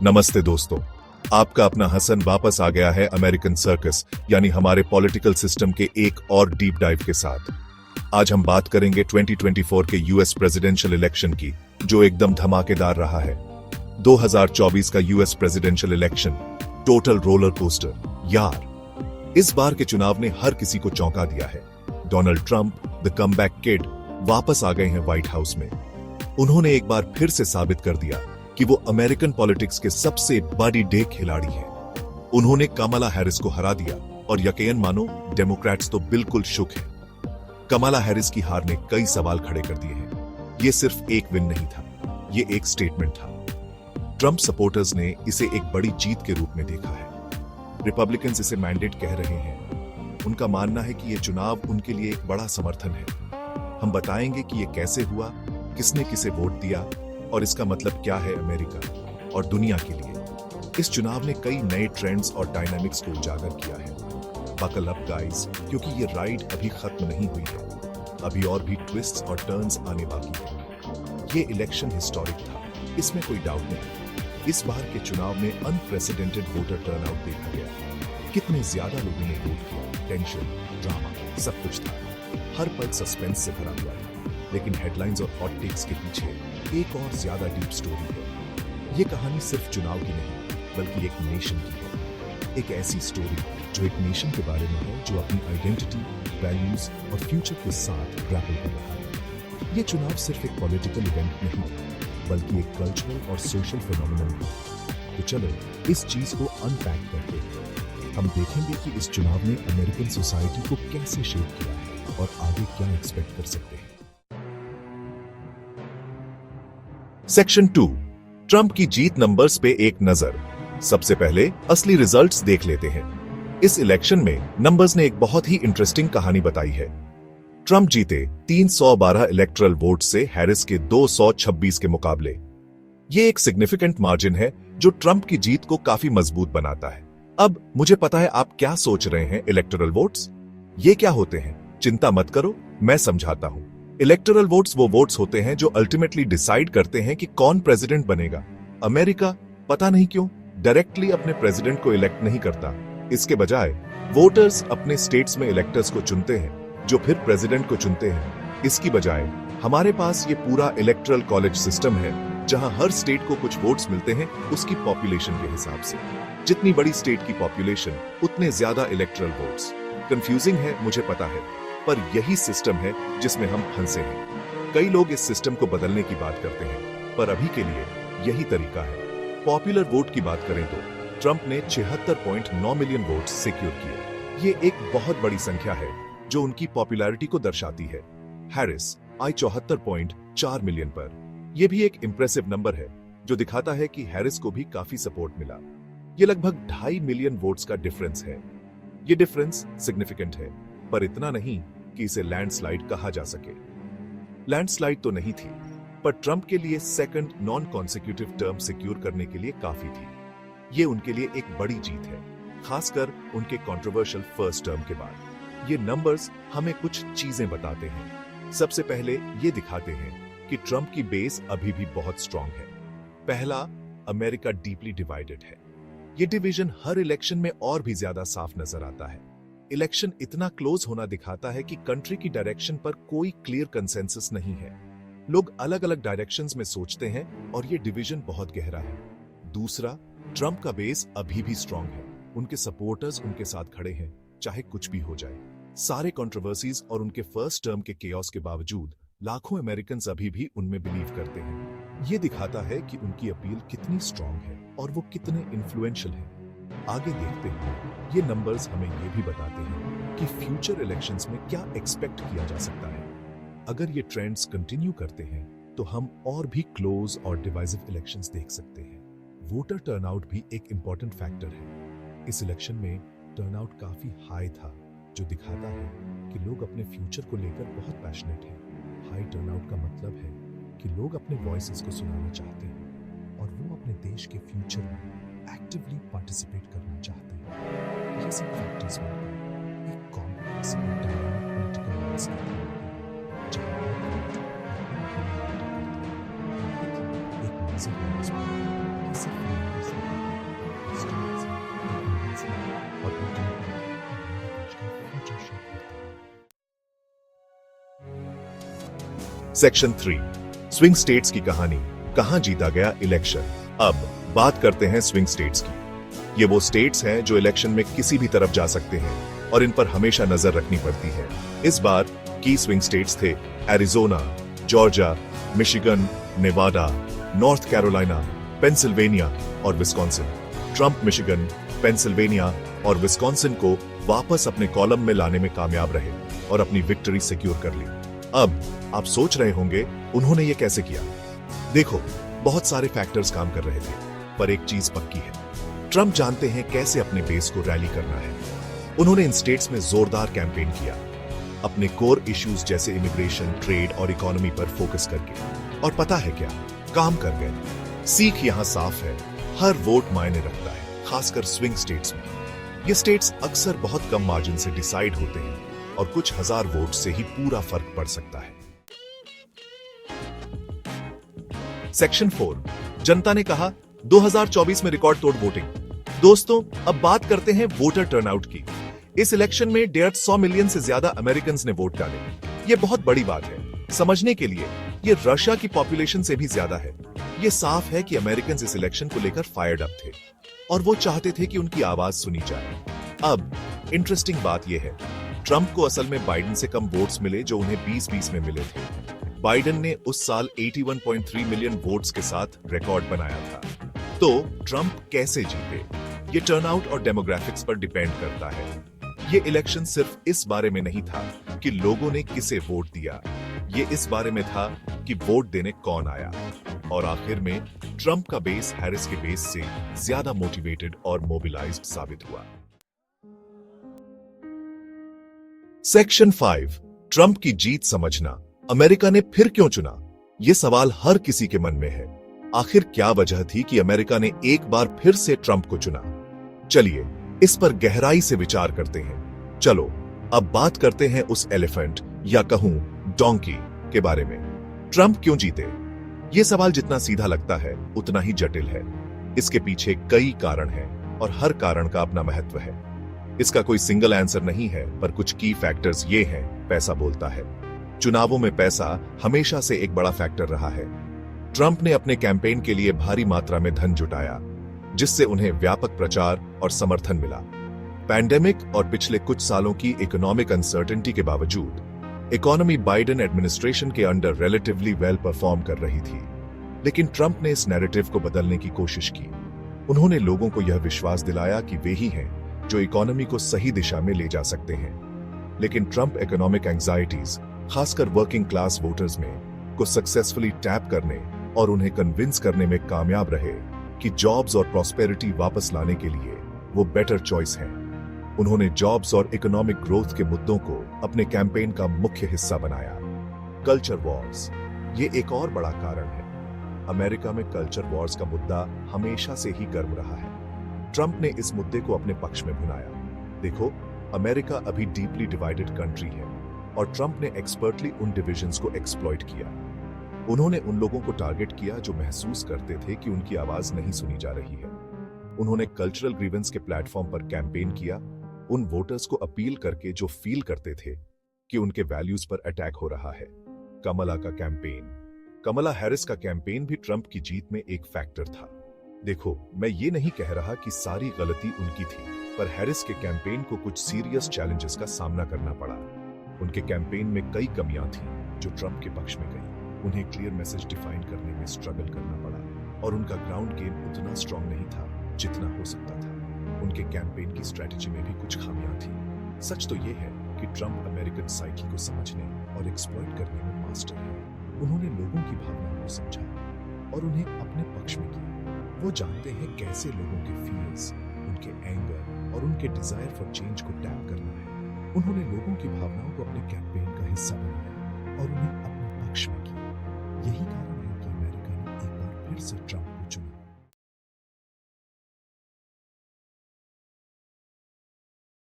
नमस्ते दोस्तों, आपका अपना हसन वापस आ गया है अमेरिकन सर्कस यानी हमारे पॉलिटिकल सिस्टम के एक और डीप डाइव के साथ। आज हम बात करेंगे 2024 के यूएस प्रेसिडेंशियल इलेक्शन की, जो एकदम धमाकेदार रहा है। 2024 का US presidential election total roller coaster यार। इस बार के चुनाव ने हर किसी को चौंका दिया है। Donald Trump the comeback kid वापस आ गए हैं व्हाइट हाउस में। उन्होंने एक बार फिर से साबित कर दिया कि वो अमेरिकन पॉलिटिक्स के सबसे बड़ी डे खिलाड़ी हैं। उन्होंने कमला हैरिस को हरा दिया और यकीन मानो डेमोक्रेट्स तो बिल्कुल शुक हैं। कमला हैरिस की हार ने कई सवाल खड़े कर दिए हैं। ये सिर्फ एक विन नहीं था, ये एक स्टेटमेंट था। ट्रंप सपोर्टर्स ने इसे एक बड़ी जीत के रूप में देखा है। रिपब्लिकन्स इसे मैंडेट कह रहे हैं। उनका मानना है कि ये चुनाव उनके लिए एक बड़ा समर्थन है। हम बताएंगे कि ये कैसे हुआ, किसने किसे वोट दिया और इसका मतलब क्या है अमेरिका और दुनिया के लिए। इस चुनाव ने कई नए ट्रेंड्स और डायनामिक्स को उजागर किया है। बकल अप गाइस, क्योंकि ये राइड अभी खत्म नहीं हुई है। अभी और भी ट्विस्ट्स और टर्न्स आने बाकी हैं। ये इलेक्शन हिस्टोरिक था, इसमें कोई डाउट नहीं। इस बार के चुनाव में अनप्रेसिडेंटेड वोटर टर्नआउट देखा गया। कितने ज्यादा लोगों ने वोट किया, टेंशन, ड्रामा, सब कुछ था। हर पल सस्पेंस से भरा हुआ है। लेकिन हेडलाइंस और हॉट टेक्स के पीछे एक और ज्यादा डीप स्टोरी है। ये कहानी सिर्फ चुनाव की नहीं, बल्कि एक नेशन की है। एक ऐसी स्टोरी जो एक नेशन के बारे में है, जो अपनी आइडेंटिटी, वैल्यूज और फ्यूचर के साथ ग्रैपल कर रहा है। ये चुनाव सिर्फ एक पॉलिटिकल इवेंट नहीं, बल्कि एक कल्चरल और सोशल फिनोमिनन है। तो चलो इस चीज को अनपैक करते हैं। हम देखेंगे कि इस चुनाव ने अमेरिकन सोसाइटी को कैसे शेप किया है और आगे क्या एक्सपेक्ट कर सकते हैं। सेक्शन 2, ट्रंप की जीत नंबर्स पे एक नजर। सबसे पहले असली रिजल्ट्स देख लेते हैं। इस इलेक्शन में नंबर्स ने एक बहुत ही इंटरेस्टिंग कहानी बताई है। ट्रंप जीते 312 इलेक्टरल वोट से हैरिस के 226 के मुकाबले। ये एक सिग्निफिकेंट मार्जिन है जो ट्रंप की जीत को काफी मजबूत बनाता है। अब मुझे पता है आप क्या सोच रहे हैं, इलेक्टरल वोट्स ये क्या होते हैं? चिंता मत करो, मैं समझाता हूं। इलेक्टोरल वोट्स वो वोट्स होते हैं जो अल्टीमेटली डिसाइड करते हैं कि कौन प्रेसिडेंट बनेगा। अमेरिका पता नहीं क्यों डायरेक्टली अपने प्रेसिडेंट को इलेक्ट नहीं करता। इसके बजाय वोटर्स अपने स्टेट्स में इलेक्टर्स को चुनते हैं, जो फिर प्रेसिडेंट को चुनते हैं। इसकी बजाय हमारे पास ये पूरा इलेक्टरल कॉलेज सिस्टम है, जहां हर स्टेट को कुछ वोट्स मिलते हैं उसकी पॉपुलेशन के हिसाब से। जितनी बड़ी स्टेट की पॉपुलेशन, उतने ज्यादा इलेक्टरल वोट्स। कंफ्यूजिंग है, मुझे पता है, पर यही सिस्टम है जिसमें हम फंसे हैं। कई लोग इस सिस्टम को बदलने की बात करते हैं, पर अभी के लिए यही तरीका है। पॉपुलर वोट की बात करें तो ट्रंप ने 76.9 मिलियन वोट्स सिक्योर किए। ये एक बहुत बड़ी संख्या है जो उनकी पॉपुलैरिटी को दर्शाती है। हैरिस आई 74.4 मिलियन पर। यह भी एक इंप्रेसिव नंबर है जो दिखाता है कि हैरिस को भी काफी सपोर्ट मिला। ये लगभग 2.5 मिलियन वोट्स का डिफरेंस है। ये डिफरेंस सिग्निफिकेंट है, पर इतना नहीं कि इसे लैंडस्लाइड कहा जा सके। लैंडस्लाइड तो नहीं थी, पर ट्रंप के लिए second non consecutive term secure करने के लिए काफी थी। ये उनके लिए एक बड़ी जीत है, खासकर उनके कंट्रोवर्शियल फर्स्ट टर्म के बाद। ये नंबर्स हमें कुछ चीजें बताते हैं। सबसे पहले ये दिखाते हैं कि ट्रंप की बेस अभी भी बहुत स्ट्रांग है। पहला, अमेरिका डीपली डिवाइडेड है। ये डिवीजन हर इलेक्शन में और भी ज्यादा साफ नजर आता है। इलेक्शन इतना क्लोज होना दिखाता है कि कंट्री की डायरेक्शन पर कोई क्लियर कंसेंसस नहीं है। लोग अलग अलग डायरेक्शंस में सोचते हैं और ये डिवीजन बहुत गहरा है। दूसरा, ट्रंप का बेस अभी भी स्ट्रांग है। उनके सपोर्टर्स उनके साथ खड़े हैं, चाहे कुछ भी हो जाए। सारे कंट्रोवर्सीज और उनके फर्स्ट टर्म के केओस के बावजूद लाखों अमेरिकन अभी भी उनमें बिलीव करते हैं। ये दिखाता है कि उनकी अपील कितनी स्ट्रांग है और वो कितने इन्फ्लुएंशियल हैं। आगे देखते हैं, ये नंबर्स हमें ये भी बताते हैं कि फ्यूचर इलेक्शंस में क्या एक्सपेक्ट किया जा सकता है। अगर ये ट्रेंड्स कंटिन्यू करते हैं तो हम और भी क्लोज और डिवाइसिव इलेक्शंस देख सकते हैं। वोटर टर्नआउट भी एक इंपॉर्टेंट फैक्टर है। इस इलेक्शन में टर्नआउट काफी हाई था, जो दिखाता है कि लोग अपने फ्यूचर को लेकर बहुत पैशनेट हैं। हाई टर्नआउट का मतलब है कि लोग अपने वॉइसेस को सुनाना चाहते हैं और वो अपने देश के फ्यूचर में एक्टिवली पार्टिसिपेट करना चाहते हैं। ये सब फैक्टर्स मिलकर एक कॉम्प्लेक्स और डायनामिक पॉलिटिकल लैंडस्केप बनाते हैं, जहां हर वोट एक नजर सिर्फ numbers नहीं, stats, events और उनके देश का future shape करते हैं। सेक्शन 3 स्विंग स्टेट्स की कहानी, कहां जीता गया इलेक्शन। अब बात करते हैं स्विंग स्टेट्स की। ये वो स्टेट्स हैं जो इलेक्शन में किसी भी तरफ जा सकते हैं और इन पर हमेशा नजर रखनी पड़ती है। इस बार की स्विंग स्टेट्स थे Arizona, Georgia, Michigan, Nevada, north Carolina, Pennsylvania और विस्कॉन्सिन। ट्रंप मिशिगन, पेंसिल्वेनिया और विस्कॉन्सिन को वापस अपने कॉलम में लाने में कामयाब रहे और अपनी विक्ट्री सिक्योर कर ली। अब आप सोच रहे होंगे उन्होंने ये कैसे किया। देखो, बहुत सारे फैक्टर्स काम कर रहे थे, पर एक चीज पक्की है, ट्रंप जानते हैं कैसे अपने बेस को रैली करना है। उन्होंने इन स्टेट्स में जोरदार कैंपेन किया, अपने कोर इश्यूज जैसे इमिग्रेशन, ट्रेड और इकोनॉमी पर फोकस करके। और पता है क्या, काम कर गए। सीख यहां साफ है, हर वोट मायने रखता है, खासकर स्विंग स्टेट्स में। ये स्टेट्स अक्सर बहुत कम मार्जिन से डिसाइड होते हैं और कुछ हजार वोट से ही पूरा फर्क पड़ सकता है। सेक्शन 4 जनता ने कहा 2024 में रिकॉर्ड तोड़ वोटिंग। दोस्तों, अब बात करते हैं वोटर टर्नआउट की। इस इलेक्शन में 150 मिलियन से ज्यादा अमेरिकन ने वोट डाले। ये बहुत बड़ी बात है। समझने के लिए, ये रशिया की पॉपुलेशन से भी ज्यादा है। ये साफ है कि अमेरिकन इस इलेक्शन को लेकर फायर्ड अप थे और वो चाहते थे कि उनकी आवाज सुनी जाए। अब इंटरेस्टिंग बात यह है, ट्रंप को असल में बाइडेन से कम वोट्स मिले जो उन्हें 2020 में मिले थे। बाइडेन ने उस साल 81.3 मिलियन वोट्स के साथ रिकॉर्ड बनाया था। तो ट्रंप कैसे जीते, ये टर्नआउट और डेमोग्राफिक्स पर डिपेंड करता है। ये इलेक्शन सिर्फ इस बारे में नहीं था कि लोगों ने किसे वोट दिया, ये इस बारे में था कि वोट देने कौन आया। और आखिर में ट्रंप का बेस हैरिस के बेस से ज्यादा मोटिवेटेड और मोबिलाइज्ड साबित हुआ। सेक्शन 5 ट्रंप की जीत समझना, अमेरिका ने फिर क्यों चुना? यह सवाल हर किसी के मन में है। आखिर क्या वजह थी कि अमेरिका ने एक बार फिर से ट्रंप को चुना? चलिए इस पर गहराई से विचार करते हैं। चलो अब बात करते हैं उस एलिफेंट या कहूं डोंकी के बारे में। ट्रंप क्यों जीते? यह सवाल जितना सीधा लगता है उतना ही जटिल है। इसके पीछे कई कारण हैं और हर कारण का अपना महत्व है। इसका कोई सिंगल आंसर नहीं है, पर कुछ की फैक्टर्स ये हैं। पैसा बोलता है। चुनावों में पैसा हमेशा से एक बड़ा फैक्टर रहा है। ट्रंप ने अपने कैंपेन के लिए भारी मात्रा में धन जुटाया, जिससे उन्हें व्यापक प्रचार और समर्थन मिला। पैंडेमिक और पिछले कुछ सालों की इकोनॉमिक अनसर्टेनिटी के बावजूद इकोनॉमी बाइडेन एडमिनिस्ट्रेशन के अंडर रिलेटिवली वेल परफॉर्म कर रही थी। लेकिन ट्रंप ने इस नैरेटिव को बदलने की कोशिश की। उन्होंने लोगों को यह विश्वास दिलाया कि वे ही हैं जो इकोनॉमी को सही दिशा में ले जा सकते हैं। लेकिन ट्रंप इकोनॉमिक एंजाइटीज, खासकर वर्किंग क्लास वोटर्स में, को सक्सेसफुली टैप करने और उन्हें कन्विंस करने में कामयाब रहे कि जॉब्स और प्रॉस्पेरिटी वापस लाने के लिए वो बेटर चॉइस हैं। उन्होंने जॉब्स और इकोनॉमिक ग्रोथ के मुद्दों को अपने कैंपेन का मुख्य हिस्सा बनाया। कल्चर वॉर्स, ये एक और बड़ा कारण है। अमेरिका में कल्चर वॉर्स का मुद्दा हमेशा से ही गर्म रहा है। ट्रंप ने इस मुद्दे को अपने पक्ष में भुनाया। देखो, अमेरिका अभी डीपली डिवाइडेड कंट्री है और ट्रंप ने एक्सपर्टली उन डिविजन्स को एक्सप्लॉइट किया। उन्होंने उन लोगों को टारगेट किया जो महसूस करते थे कि उनकी आवाज नहीं सुनी जा रही है। उन्होंने कल्चरल ग्रीवेंस के प्लेटफॉर्म पर कैंपेन किया, उन वोटर्स को अपील करके जो फील करते थे कि उनके वैल्यूज पर अटैक हो रहा है। कमला का कैंपेन, कमला हैरिस का कैंपेन भी ट्रंप की जीत में एक फैक्टर था। देखो, मैं ये नहीं कह रहा कि सारी गलती उनकी थी, पर हैरिस के कैंपेन को कुछ सीरियस चैलेंजेस का सामना करना पड़ा। उनके कैंपेन में कई कमियां थीं जो ट्रंप के पक्ष में गई। उन्हें क्लियर मैसेज डिफाइन करने में स्ट्रगल करना पड़ा और उनका ग्राउंड गेम उतना स्ट्रांग नहीं था जितना हो सकता था। उनके कैंपेन की स्ट्रेटजी में भी कुछ खामियां थी। सच तो यह है कि ट्रंप अमेरिकन साइकी को समझने और एक्सप्लॉइट करने में मास्टर है। उन्होंने लोगों की भावनाओं को समझा और उन्हें अपने पक्ष में किया। वो जानते हैं कैसे लोगों के फील्स, उनके एंगर और उनके डिजायर फॉर चेंज को टैप करना है। उन्होंने लोगों की भावनाओं को अपने कैंपेन का हिस्सा बनाया और उन्हें अपने पक्ष में किया। यही कारण है कि अमेरिका ने एक बार फिर से ट्रंप